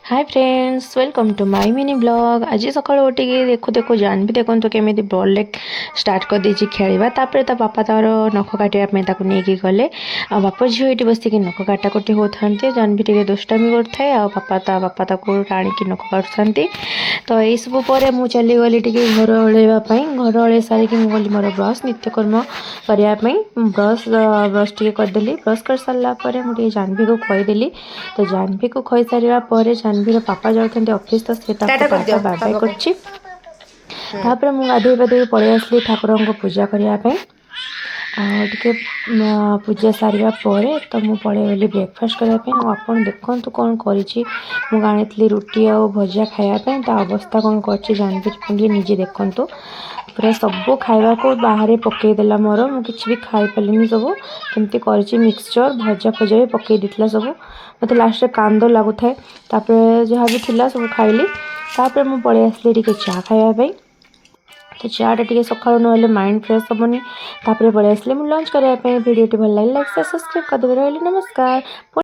Hi friends, welcome to my mini blog. आज सकाल उठिकी देखु देखु जानवी देखो केमी बॉल लेग स्टार्ट कर देछि खेलिबा। तापर ता पापा तार नख काटिया नहीं गले। आ बाप झील ये बस नख काटाकुटी होते जानवी टे दुष्टामी करए आ पापा ताको टाणिकी नख काटुंट। तो यही सब पर मुझे चली गली टे घर ओलैवाई। घर ओलै सारिकी मुझे मोर ब्रश नित्यकर्म करने ब्रश टे करदेली। ब्रश कर सारापर मुझे जानवी को खुईदेली। तो जानवी को खुई सारा जानवीर पापा जाते ऑफिस, तो सी बाय बाय कर गाधे पाधे पलि आसली ठाकुर को पूजा करने। टे पूजा सारा तो मुझे पलि गली ब्रेकफास्ट करने। आप देखु कौन करी रुटी आ भजा खायापी। तो अवस्था कौन कर जानवी निजे देखु। पूरा सब खावा को बाहर पकईदेला मोर। मुझे भी खाई पारे सब केमती कर मिक्सचर भजा फजा भी पकई देला सब। मत लास्ट कांद लगुए। जहाँ भी थिला सब खाइली। तापर मुझे पलि आसली टे चा खायापी। तो चा टे सकाल ना माइंड फ्रेश हेनी। पलि आसली मुझे लंच करने। वीडियो भल लगे लाइक सब्सक्राइब कर देवे। नमस्कार।